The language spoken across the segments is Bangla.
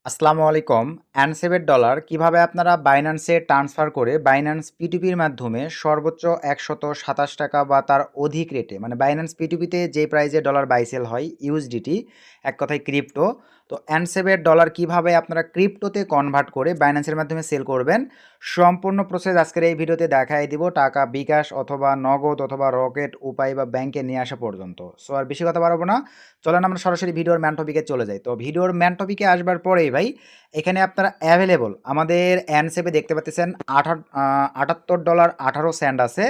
আসসালামু আলাইকুম। অ্যানসেভের ডলার কিভাবে আপনারা বাইন্যান্সে ট্রান্সফার করে বাইন্যান্স P2P'র মাধ্যমে সর্বোচ্চ ৳১২৭ বা তার অধিক রেটে মানে বাইন্যান্স P2P'তে যে প্রাইসে ডলার বাই সেল হয় ইউএসডিটি, এক কথায় ক্রিপ্টো। তো অ্যানসেভের ডলার কিভাবে আপনারা ক্রিপ্টোতে কনভার্ট করে বাইন্যান্সের মাধ্যমে সেল করবেন, সম্পূর্ণ প্রসেস আজকের এই ভিডিওতে দেখাই দিব, টাকা বিকাশ অথবা নগদ অথবা রকেট উপায় বা ব্যাংকে নিয়ে আসা পর্যন্ত। সো আর বেশি কথা বাড়াবো না, চলেন আমরা সরাসরি ভিডিওর ম্যান টপিকে চলে যাই। তো ভিডিওর ম্যান টপিকে আসবার পরেই ভাই এখানে আপনারা অ্যাভেলেবল আমাদের অ্যানসেভে দেখতে পাচ্ছেন $78.18 আছে।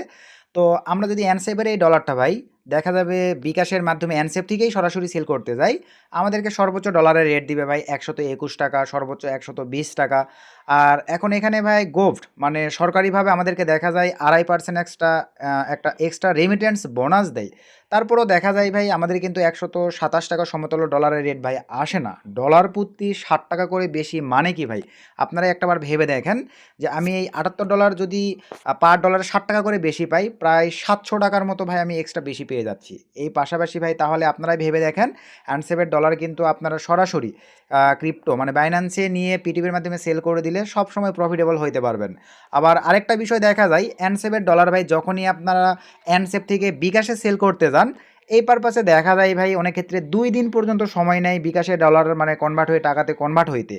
তো আমরা যদি অ্যানসেভের এই ডলারটা ভাই দেখা যাবে বিকাশের মাধ্যমে অ্যানসেভ থেকেই সরাসরি সেল করতে যাই, আমাদেরকে সর্বোচ্চ ডলারের রেট দিবে ভাই $121, সর্বোচ্চ $120। আর এখন এখানে ভাই গোভট মানে সরকারিভাবে আমাদেরকে দেখা যায় 2.5% একটা এক্সট্রা রেমিটেন্স বোনাস দেয়। তারপরেও দেখা যায় ভাই আমাদের কিন্তু $127 সমতুল্য ডলারের রেট ভাই আসে না। ডলার প্রতি $60 করে বেশি মানে কি ভাই? আপনারা একটাবার ভেবে দেখেন যে আমি এই $78 যদি পার ডলারে $60 করে বেশি পাই, প্রায় $700 মতো ভাই আমি এক্সট্রা বেশি পেয়ে যাচ্ছি। এই পাশাপাশি ভাই তাহলে আপনারাই ভেবে দেখেন অ্যানসেভের ডলার কিন্তু আপনারা সরাসরি ক্রিপ্টো মানে বাইন্যান্সে নিয়ে পিটিপির মাধ্যমে সেল করে দিলে সবসময় প্রফিটেবল হইতে পারবেন। আবার আরেকটা বিষয় দেখা যায় অ্যানসেভের ডলার ভাই যখনই আপনারা অ্যানসেভ থেকে বিকাশে সেল করতে যান, এই পারপাসে দেখা যায় ভাই অনেক ক্ষেত্রে 2 দিন পর্যন্ত সময় নেয় বিকাশে ডলার মানে কনভার্ট হয়ে টাকাতে কনভার্ট হইতে।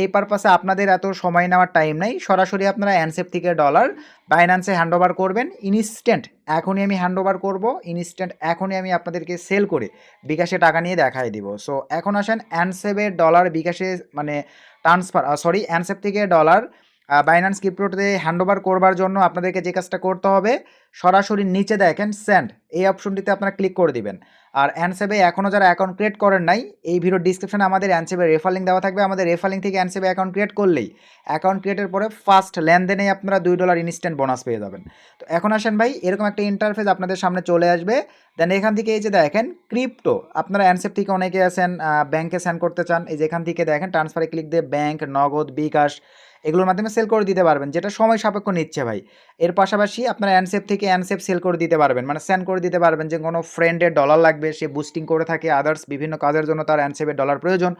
এই পারপাসে আপনাদের এত সময় নেওয়ার টাইম নাই। সরাসরি আপনারা অ্যানসেভ থেকে ডলার বাইন্যান্সে হ্যান্ডওভার করবেন। ইনস্ট্যান্ট এখনই আমি হ্যান্ডওভার করব। ইনস্ট্যান্ট এখনই আমি আপনাদেরকে সেল করে বিকাশে টাকা নিয়ে দেখায় দিব। সো এখন আসেন অ্যানসেভের ডলার বিকাশে মানে অ্যানসেভ থেকে ডলার বাইন্যান্স ক্রিপ্টোতে হ্যান্ডওভার করবার জন্য আপনাদেরকে যে কাজটা করতে হবে, সরাসরি নিচে দেখেন সেন্ড এই অপশনটিতে আপনারা ক্লিক করে দিবেন। আর অ্যানসেভে এখনও যারা অ্যাকাউন্ট ক্রিয়েট করেন নাই, এই ভিডিওর ডিসক্রিপশনে আমাদের অ্যানসেভের রেফার লিঙ্ক দেওয়া থাকবে। আমাদের রেফার লিঙ্ক থেকে অ্যানসেভে অ্যাকাউন্ট ক্রিয়েট করলেই অ্যাকাউন্ট ক্রিয়েটের পরে ফার্স্ট লেনদেনেই আপনারা $2 ইনস্ট্যান্ট বোনাস পেয়ে যাবেন। তো এখন আসেন ভাই এরকম একটা ইন্টারফেস আপনাদের সামনে চলে আসবে। দেন এখান থেকে এই যে দেখেন ক্রিপ্টো, আপনারা অ্যানসেভ থেকে অনেকে আছেন ব্যাংকে সেন্ড করতে চান, এই যে এখান থেকে দেখেন ট্রান্সফারে ক্লিক দিয়ে ব্যাংক, নগদ, বিকাশ এগুলোর মাধ্যমে সেল করে দিতে পারবেন, যেটা সময় সাপেক্ষ নিচ্ছে ভাই। এর পাশাপাশি আপনারা অ্যানসেভ থেকে অ্যানসেভ সেল করে দিতে পারবেন, মানে সেন্ড করে দিতে পারবেন যে কোনো ফ্রেন্ডের ডলার লাগবে, সে বুস্টিং করে থাকে, আদার্স বিভিন্ন কাজের জন্য তার অ্যানসেভের ডলার প্রয়োজন।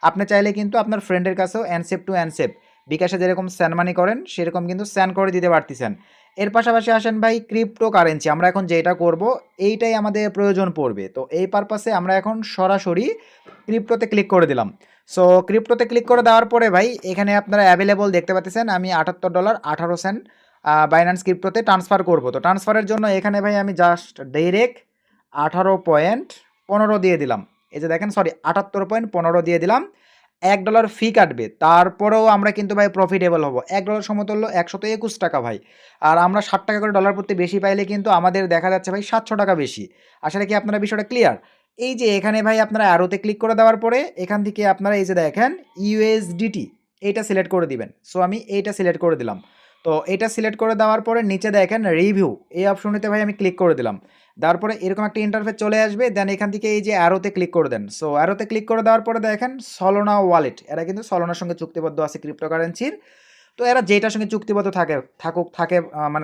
আপনি চাইলে কিন্তু আপনার ফ্রেন্ডের কাছেও অ্যানসেভ টু অ্যানসেভ বিকাশে যেরকম সেন্ড মানি করেন সেরকম কিন্তু সেন্ড করে দিতে পারতেছেন। এর পাশাপাশি আসেন ভাই ক্রিপ্টো কারেন্সি, আমরা এখন যেটা করব এইটাই আমাদের প্রয়োজন পড়বে। তো এই পারপাসে আমরা এখন সরাসরি ক্রিপ্টোতে ক্লিক করে দিলাম। সো ক্রিপ্টোতে ক্লিক করে দেওয়ার পরে ভাই এখানে আপনারা অ্যাভেলেবল দেখতে পাচ্ছেন আমি $78.18 বাইন্যান্স ক্রিপ্টোতে ট্রান্সফার করব। তো ট্রান্সফারের জন্য এখানে ভাই আমি জাস্ট ডাইরেক্ট 18.15 দিয়ে দিলাম। এই যে দেখেন, সরি 78.15 দিয়ে দিলাম। $1 ফি কাটবে, তারপরেও আমরা কিন্তু ভাই প্রফিটেবল হব। $1 সমতুল্য $121 ভাই। আর আমরা $60 করে ডলার প্রতি বেশি পাইলে কিন্তু আমাদের দেখা যাচ্ছে ভাই $700 বেশি। আসলে কি আপনারা বিষয়টা ক্লিয়ার? এই যে এখানে ভাই আপনারা অ্যারোতে ক্লিক করে দেওয়ার পরে এখান থেকে আপনারা এই যে দেখেন ইউএসডিটি এইটা সিলেক্ট করে দিবেন। সো আমি এইটা সিলেক্ট করে দিলাম। তো এটা সিলেক্ট করে দেওয়ার পরে নিচে দেখেন রিভিউ এই অপশনটিতে ভাই আমি ক্লিক করে দিলাম। দেওয়ার পরে এরকম একটা ইন্টারফেস চলে আসবে। দেন এখান থেকে এই যে অ্যারোতে ক্লিক করে দেন। সো অ্যারোতে ক্লিক করে দেওয়ার পরে দেখেন সলোনা ওয়ালেট, এরা কিন্তু সলোনার সঙ্গে চুক্তিবদ্ধ আছে ক্রিপ্টোকারেন্সির। তো এরা যেটার সঙ্গে চুক্তিবদ্ধ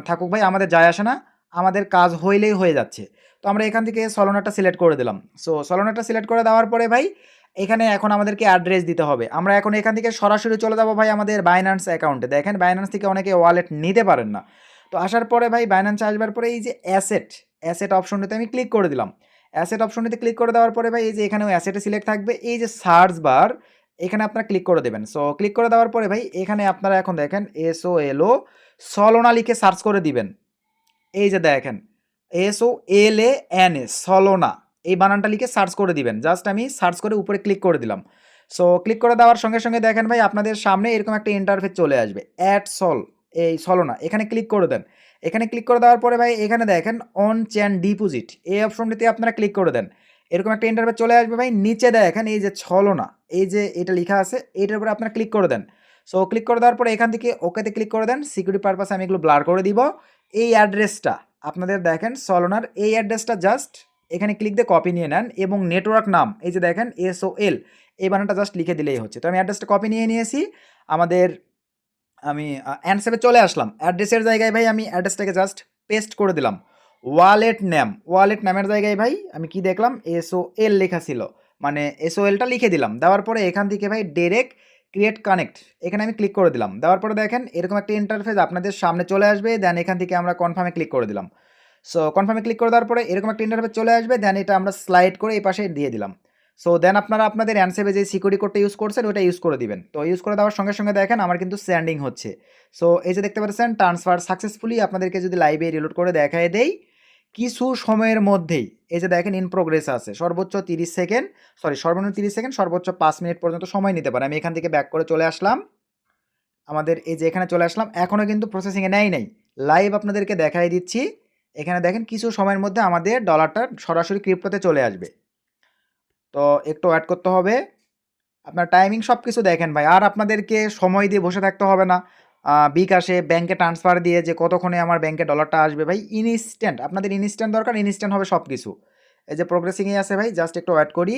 থাকুক ভাই, আমাদের যায় আসে না, আমাদের কাজ হইলেই হয়ে যাচ্ছে। তো আমরা এখান থেকে সলোনাটা সিলেক্ট করে দিলাম। সো সলোনাটা সিলেক্ট করে দেওয়ার পরে ভাই এখানে এখন আমাদেরকে অ্যাড্রেস দিতে হবে। আমরা এখন এখান থেকে সরাসরি চলে যাব ভাই আমাদের বাইন্যান্স অ্যাকাউন্টে। দেখেন বাইন্যান্স থেকে অনেকে ওয়ালেট নিতে পারেন না। তো আসার পরে ভাই বাইন্যান্সে আসবার পরে এই যে অ্যাসেট অপশনটিতে আমি ক্লিক করে দিলাম। অ্যাসেট অপশনটিতে ক্লিক করে দেওয়ার পরে ভাই এই যে এখানেও অ্যাসেটে সিলেক্ট থাকবে, এই যে সার্চ বার এখানে আপনারা ক্লিক করে দেবেন। সো ক্লিক করে দেওয়ার পরে ভাই এখানে আপনারা এখন দেখেন SOLO সলোনা লিখে সার্চ করে দিবেন। এই যে দেখেন SOLANA সলোনা এই বানানটা লিখে সার্চ করে দিবেন। জাস্ট আমি সার্চ করে উপরে ক্লিক করে দিলাম। সো ক্লিক করে দেওয়ার সঙ্গে সঙ্গে দেখেন ভাই আপনাদের সামনে এরকম একটা ইন্টারফেস চলে আসবে। এই সলোনা এখানে ক্লিক করে দেন। এখানে ক্লিক করে দেওয়ার পরে ভাই এখানে দেখেন অন চেন ডিপোজিট এই অপশনটিতে আপনারা ক্লিক করে দেন। এরকম একটা ইন্টারফেস চলে আসবে ভাই। নিচে দেখেন এই যে সলোনা এই যে এটা লেখা আছে, এইটার উপরে আপনারা ক্লিক করে দেন। সো ক্লিক করে দেওয়ার পরে এখান থেকে ওকেতে ক্লিক করে দেন। সিকিউরিটি পারপাসে আমি এগুলো ব্লার করে দিব। এই অ্যাড্রেসটা আপনাদের দেখেন সলোনার এই অ্যাড্রেসটা জাস্ট এখানে ক্লিক দিয়ে কপি নিয়ে নেন এবং নেটওয়ার্ক নাম এই যে দেখেন SOL এই বানানটা জাস্ট লিখে দিলেই হচ্ছে। তো আমি অ্যাড্রেসটা কপি নিয়ে নিয়েছি। আমি অ্যানসেভে চলে আসলাম। অ্যাড্রেসের জায়গায় ভাই আমি অ্যাড্রেসটাকে জাস্ট পেস্ট করে দিলাম। ওয়ালেট নামের জায়গায় ভাই আমি কি দেখলাম SOL লেখা ছিল, মানে SOLটা লিখে দিলাম। দেওয়ার পরে এখান থেকে ভাই ডিরেক্ট ক্রিয়েট কানেক্ট এখানে আমি ক্লিক করে দিলাম। দেওয়ার পরে দেখেন এরকম একটা ইন্টারফেস আপনাদের সামনে চলে আসবে। দেন এখান থেকে আমরা কনফার্মে ক্লিক করে দিলাম। সো কনফার্মে ক্লিক করে দেওয়ার পরে এরকম একটা ইন্টারফেস চলে আসবে। দেন এটা আমরা স্লাইড করে এই পাশে দিয়ে দিলাম। সো দেন আপনারা আপনাদের অ্যানসেভে যে সিকিউরিটি কোডটা ইউজ করছেন ওটা ইউজ করে দিবেন। তো ইউজ করে দেওয়ার সঙ্গে সঙ্গে দেখেন আমার কিন্তু সেন্ডিং হচ্ছে। সো এই যে দেখতে পাচ্ছেন ট্রান্সফার সাকসেসফুলি আপনাদেরকে যদি লাইভে রিলোড করে দেখায় দেই কিছু সময়ের মধ্যেই এই যে দেখেন ইন প্রোগ্রেস আছে সর্বোচ্চ 30 সেকেন্ড সর্বনিম্ন 30 সেকেন্ড সর্বোচ্চ 5 মিনিট পর্যন্ত সময় নিতে পারে। আমি এখান থেকে ব্যাক করে চলে আসলাম। আমাদের এই যে এখানে চলে আসলাম, এখনও কিন্তু প্রসেসিংয়ে নেয় নাই। লাইভ আপনাদেরকে দেখাই দিচ্ছি। এখানে দেখেন কিছু সময়ের মধ্যে আমাদের ডলারটা সরাসরি ক্রিপ্টোতে চলে আসবে। তো একটু ওয়েট করতে হবে। আপনার টাইমিং সব কিছু দেখেন ভাই, আর আপনাদেরকে সময় দিয়ে বসে থাকতে হবে না। বিকাশে ব্যাংকে ট্রান্সফার দিয়ে যে কতক্ষণে আমার ব্যাংকে ডলারটা আসবে ভাই, ইনস্ট্যান্ট। আপনাদের ইনস্ট্যান্ট দরকার, ইনস্ট্যান্ট হবে সব কিছু। এই যে প্রোগ্রেসিংয়ে আছে ভাই, জাস্ট একটু ওয়েট করি।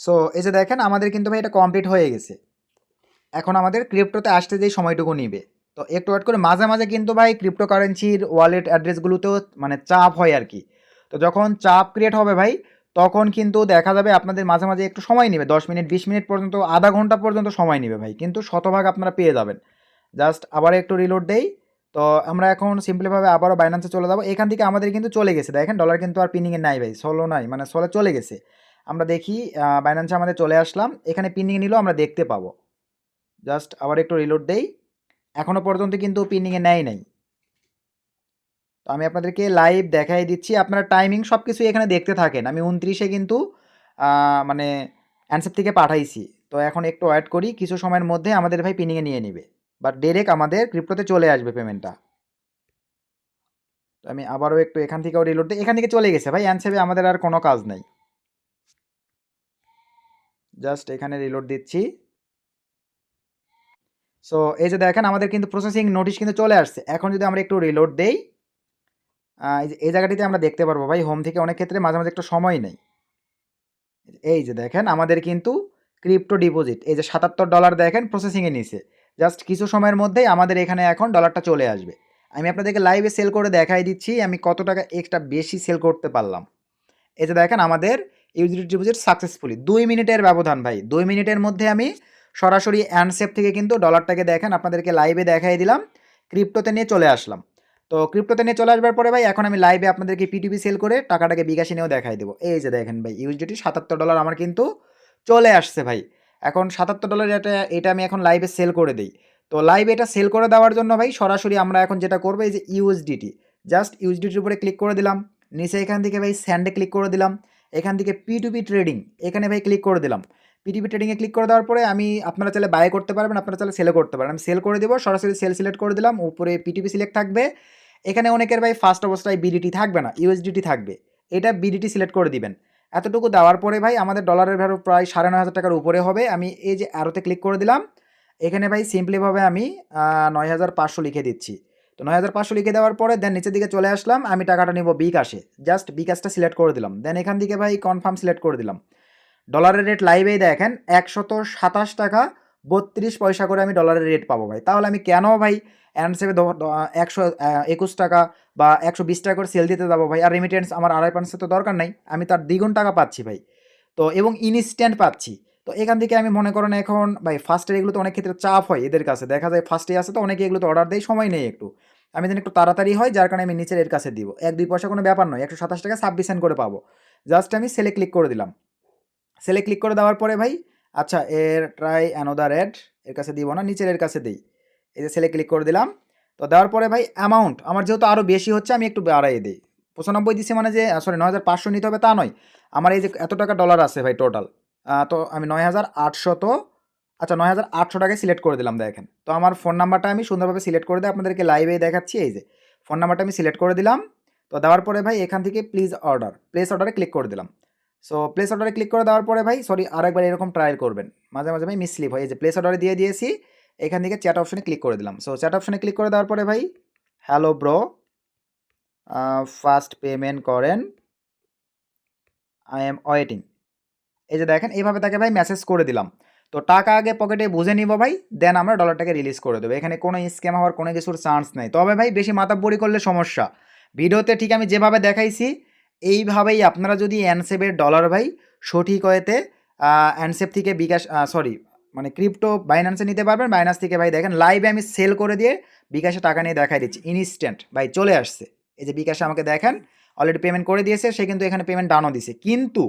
সো এই যে দেখেন আমাদের কিন্তু ভাই এটা কমপ্লিট হয়ে গেছে। এখন আমাদের ক্রিপ্টোতে আসতে যেই সময়টুকু নিবে, তো একটু ওয়েট করে। মাঝে মাঝে কিন্তু ভাই ক্রিপ্টোকারেন্সির ওয়ালেট অ্যাড্রেসগুলোতেও মানে চাপ হয় আর কি। তো যখন চাপ ক্রিয়েট হবে ভাই, তখন কিন্তু দেখা যাবে আপনাদের মাঝে মাঝে একটু সময় নেবে, 10 মিনিট 20 মিনিট পর্যন্ত, আধা ঘন্টা পর্যন্ত সময় নেবে ভাই, কিন্তু শতভাগ আপনারা পেয়ে যাবেন। জাস্ট আবার একটু রিলোড দেই। তো আমরা এখন সিম্পলিভাবে আবারও বাইন্যান্সে চলে যাবো। এখান থেকে আমাদের কিন্তু চলে গেছে, দেখেন ডলার কিন্তু আর পিনিংয়ে নাই ভাই, সোলো নাই, মানে সোলে চলে গেছে। আমরা দেখি বাইন্যান্সে আমাদের চলে আসলাম, এখানে পিনিং নিলেও আমরা দেখতে পাবো। জাস্ট আবার একটু রিলোড দেই। এখনও পর্যন্ত কিন্তু পিনিংয়ে নেয় নাই। তো আমি আপনাদেরকে লাইভ দেখাই দিচ্ছি, আপনারা টাইমিং সব কিছুই এখানে দেখতে থাকেন। আমি 29-এ কিন্তু মানে অ্যানসেপ থেকে পাঠাইছি। তো এখন একটু ওয়েট করি, কিছু সময়ের মধ্যে আমাদের ভাই পিনিংয়ে নিয়ে নিবে, বাট ডিরেক্ট আমাদের ক্রিপ্টোতে চলে আসবে পেমেন্টটা। তো আমি আবারও একটু এখান থেকেও রিলোড দিই, এখান থেকে চলে গেছে ভাই অ্যানসেপে, আমাদের আর কোনো কাজ নাই। জাস্ট এখানে রিলোড দিচ্ছি। সো এই যে দেখেন আমাদের কিন্তু প্রসেসিং নোটিশ কিন্তু চলে আসছে। এখন যদি আমরা একটু রিলোড দেই, এই জায়গাটিতে আমরা দেখতে পারবো ভাই, হোম থেকে অনেক ক্ষেত্রে মাঝে মাঝে একটু সময় নেই। এই যে দেখেন আমাদের কিন্তু ক্রিপ্টো ডিপোজিট এই যে $77 দেখেন প্রসেসিংয়ে নিছে। জাস্ট কিছু সময়ের মধ্যেই আমাদের এখানে এখন ডলারটা চলে আসবে। আমি আপনাদেরকে লাইভে সেল করে দেখাই দিচ্ছি আমি কত টাকা এক্সট্রা বেশি সেল করতে পারলাম। এই যে দেখেন আমাদের ইউজিডি ডিপোজিট সাকসেসফুলি 2 মিনিটের ব্যবধান ভাই, 2 মিনিটের মধ্যে আমি সরাসরি অ্যানসেপ থেকে কিন্তু ডলারটাকে দেখেন আপনাদেরকে লাইভে দেখাই দিলাম, ক্রিপ্টোতে নিয়ে চলে আসলাম। তো ক্রিপ্টোতে নিয়ে চলে আসবার পরে ভাই এখন আমি লাইভে আপনাদেরকে পিটিপি সেল করে টাকাটাকে বিকাশে নিয়েও দেখাই দেবো। এই যে দেখেন ভাই ইউজিডি $77 আমার কিন্তু চলে আসছে ভাই। এখন $77 এটা আমি এখন লাইভে সেল করে দিই। তো লাইভে এটা সেল করে দেওয়ার জন্য ভাই সরাসরি আমরা এখন যেটা করবো, এই যে ইউএসডিটি, জাস্ট ইউএসডিটির উপরে ক্লিক করে দিলাম। নিচে এখান থেকে ভাই স্যান্ডে ক্লিক করে দিলাম। এখান থেকে P2P ট্রেডিং এখানে ভাই ক্লিক করে দিলাম। P2P ট্রেডিংয়ে ক্লিক করে দেওয়ার পরে আমি আপনারা চাইলে বাই করতে পারবেন, আপনারা চাইলে সেলও করতে পারেন। আমি সেল করে দেবো, সরাসরি সেল সিলেক্ট করে দিলাম, উপরে P2P সিলেক্ট থাকবে। এখানে অনেকের ভাই ফার্স্ট অবস্থায় বিডিটি থাকবে না, ইউএসডিটি থাকবে, এটা বিডিটি সিলেক্ট করে দিবেন। এতটুকু দেওয়ার পরে ভাই আমাদের ডলারের ভ্যালু প্রায় 9,500 টাকার উপরে হবে। আমি এই যে অ্যারোতে ক্লিক করে দিলাম, এখানে ভাই সিম্পলিভাবে আমি 9,500 লিখে দিচ্ছি। তো 9,500 লিখে দেওয়ার পরে দেন নিচের দিকে চলে আসলাম, আমি টাকাটা নিব বিকাশে, জাস্ট বিকাশটা সিলেক্ট করে দিলাম। দেন এখান থেকে ভাই কনফার্ম সিলেক্ট করে দিলাম। ডলারের রেট লাইভেই দেখেন 127 টাকা 32 পয়সা করে আমি ডলারের রেট পাবো ভাই। তাহলে আমি কেন ভাই অ্যানসেপে 121 টাকা বা 120 টাকা করে সেল দিতে যাবো ভাই? আর রেমিটেন্স আমার 2.5% তো দরকার নাই, আমি তার দ্বিগুণ টাকা পাচ্ছি ভাই। তো এবং ইনস্ট্যান্ট পাচ্ছি। তো এখান থেকে আমি মনে করেন এখন ভাই ফার্স্টের এগুলোতে অনেক ক্ষেত্রে চাপ হয় এদের কাছে, দেখা যায় ফার্স্টে আসে তো অনেকে এগুলোতে অর্ডার দেয়, সময় নেই একটু। আমি যেন একটু তাড়াতাড়ি হয়, যার কারণে আমি নিচের এর কাছে দিব। 1-2 পয়সা কোনো ব্যাপার নয়, 127 টাকা 26 সেন্ট করে পাবো। জাস্ট আমি সেলে ক্লিক করে দিলাম। সেলে ক্লিক করে দেওয়ার পরে ভাই আচ্ছা এর ট্রাই অ্যানোদার অ্যাড, এর কাছে দিব না, নিচের এর কাছে দিই। এই যে সেলে ক্লিক করে দিলাম। তো দেওয়ার পরে ভাই অ্যামাউন্ট আমার যেহেতু আরও বেশি হচ্ছে আমি একটু বাড়াই দিই। 95 দিছি মানে যে 9,500 নিতে হবে তা নয়। আমার এই যে এত টাকা ডলার আছে ভাই টোটাল, তো আমি 9,800, আচ্ছা 9,800 টাকায় সিলেক্ট করে দিলাম দেখেন। তো আমার ফোন নাম্বারটা আমি সুন্দরভাবে সিলেক্ট করে দিই, আপনাদেরকে লাইভেই দেখাচ্ছি। এই যে ফোন নাম্বারটা আমি সিলেক্ট করে দিলাম। তো দেওয়ার পরে ভাই এখান থেকে প্লিজ অর্ডার, প্লেস অর্ডারে ক্লিক করে দিলাম। সো প্লেস অর্ডারে ক্লিক করে দেওয়ার পরে ভাই আরেকবার এরকম ট্রায়াল করবেন, মাঝে মাঝে ভাই মিসলিপ হয়। এই যে প্লেস অর্ডারে দিয়ে দিয়েছি, এখান থেকে চ্যাট অপশনে ক্লিক করে দিলাম। সো চ্যাট অপশনে ক্লিক করে দেওয়ার পরে ভাই হ্যালো ব্রো, ফার্স্ট পেমেন্ট করেন, আই এম ওয়েটিং। এই যে দেখেন এইভাবে তাকে ভাই মেসেজ করে দিলাম। তো টাকা আগে পকেটে বুঝে নিব ভাই, দেন আমরা ডলারটাকে রিলিজ করে দেবো। এখানে কোনো স্ক্যাম হওয়ার কোনো কিছুর চান্স নেই। তবে ভাই বেশি মাতাব্বরি করলে সমস্যা। ভিডিওতে ঠিক আমি যেভাবে দেখাইছি এইভাবেই আপনারা যদি অ্যানসেপের ডলার ভাই সঠিক ওয়েতে অ্যানসেপ থেকে বিকাশ মানে ক্রিপ্টো বাইন্যান্সে নিতে পারবেন। বাইন্যান্স থেকে ভাই দেখেন লাইভে আমি সেল করে দিয়ে বিকাশে টাকা নিয়ে দেখাই দিচ্ছি, ইনস্ট্যান্ট ভাই চলে আসছে। এই যে বিকাশে আমাকে দেখেন অলরেডি পেমেন্ট করে দিয়েছে, সে কিন্তু এখানে পেমেন্ট ডানও দিছে। কিন্তু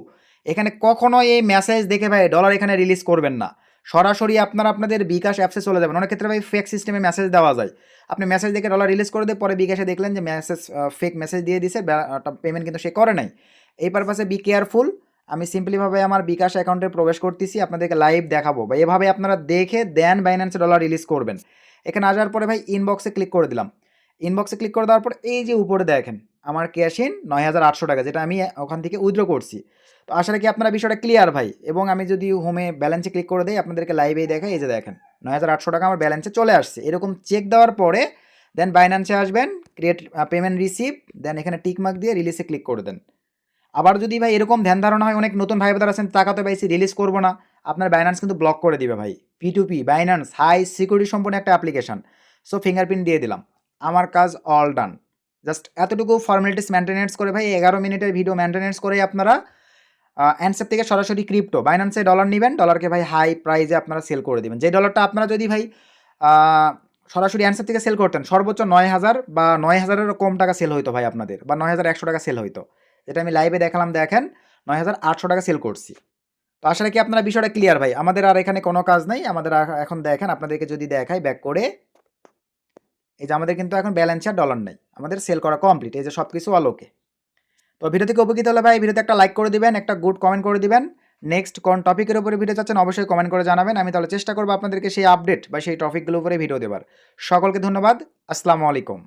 এখানে কখনো এই মেসেজ দেখে ভাই ডলার এখানে রিলিজ করবেন না, সরাসরি আপনারা আপনাদের বিকাশ অ্যাপসে চলে যাবেন। অনেক ক্ষেত্রে ভাই ফেক সিস্টেমে মেসেজ দেওয়া যায়, আপনি মেসেজ দেখে ডলার রিলিজ করে দিয়ে পরে বিকাশে দেখলেন যে মেসেজ ফেক মেসেজ দিয়ে দিছে, পেমেন্ট কিন্তু সে করে নাই। এই পারপাসে বি কেয়ারফুল। আমি সিম্পলিভাবে আমার বিকাশ অ্যাকাউন্টে প্রবেশ করতেছি, আপনাদেরকে লাইভ দেখাবো বা এভাবে আপনারা দেখে দেন বাইন্যান্সে ডলার রিলিজ করবেন। এখানে আসার পরে ভাই ইনবক্সে ক্লিক করে দিলাম। ইনবক্সে ক্লিক করে দেওয়ার পর এই যে উপরে দেখেন আমার ক্যাশ ইন 9,800 টাকা, যেটা আমি ওখান থেকে উইথড্র করছি। তো আসলে কি আপনারা বিষয়টা ক্লিয়ার ভাই? এবং আমি যদি হোমে ব্যালেন্সে ক্লিক করে দিই, আপনাদেরকে লাইভেই দেখাই। এই যে দেখেন 9,800 টাকা আমার ব্যালেন্সে চলে আসছে। এরকম চেক দেওয়ার পরে দেন বাইন্যান্সে আসবেন, ক্রিয়েট পেমেন্ট রিসিভ, দেন এখানে টিক মার্ক দিয়ে রিলিজে ক্লিক করে দেন। আবার যদি ভাই এরকম ধ্যান ধারণা হয়, অনেক নতুন ভাই বোনেরা আছেন টাকা তো পাইছি রিলিজ করবো না, আপনার বাইন্যান্স কিন্তু ব্লক করে দিবে ভাই। P2P বাইন্যান্স হাই সিকিউরিটি সম্পন্ন একটা অ্যাপ্লিকেশন। সো ফিঙ্গারপ্রিন্ট দিয়ে দিলাম, আমার কাজ অল ডান। জাস্ট এতটুকু ফর্মালিটিস মেনটেনেন্স করে ভাই 11 মিনিটের ভিডিও মেনটেনেন্স করে আপনারা অ্যানসেপ থেকে সরাসরি ক্রিপ্টো বাইন্যান্সে ডলার নেবেন, ডলারকে ভাই হাই প্রাইজে আপনারা সেল করে দেবেন। যে ডলারটা আপনারা যদি ভাই সরাসরি অ্যানসেপ থেকে সেল করতেন, সর্বোচ্চ 9,000 বা 9,000-এরও কম টাকা সেল হইতো ভাই আপনাদের, বা 9,100 টাকা সেল হইতো, যেটা আমি লাইভে দেখালাম। দেখেন 9,800 টাকা সেল করছি। তো আসলে কি আপনারা বিষয়টা ক্লিয়ার ভাই? আমাদের আর এখানে কোনো কাজ নাই। আমাদের এখন দেখেন আপনাদেরকে যদি দেখাই ব্যাক করে, এই যে আমাদের কিন্তু এখন ব্যালেন্সে আর ডলার নেই, আমাদের সেল করা কমপ্লিট। এই যে সব কিছু অল ওকে। তো ভিডিও থেকে উপকৃত হলে ভাই ভিডিওতে একটা লাইক করে দিবেন, একটা গুড কমেন্ট করে দিবেন। নেক্সট কোন টপিকের উপরে ভিডিও চাচ্ছেন অবশ্যই কমেন্ট করে জানাবেন, আমি তাহলে চেষ্টা করবো আপনাদেরকে সেই আপডেট বা সেই টপিকগুলোর উপরে ভিডিও দেবার। সকলকে ধন্যবাদ, আসসালামু আলাইকুম।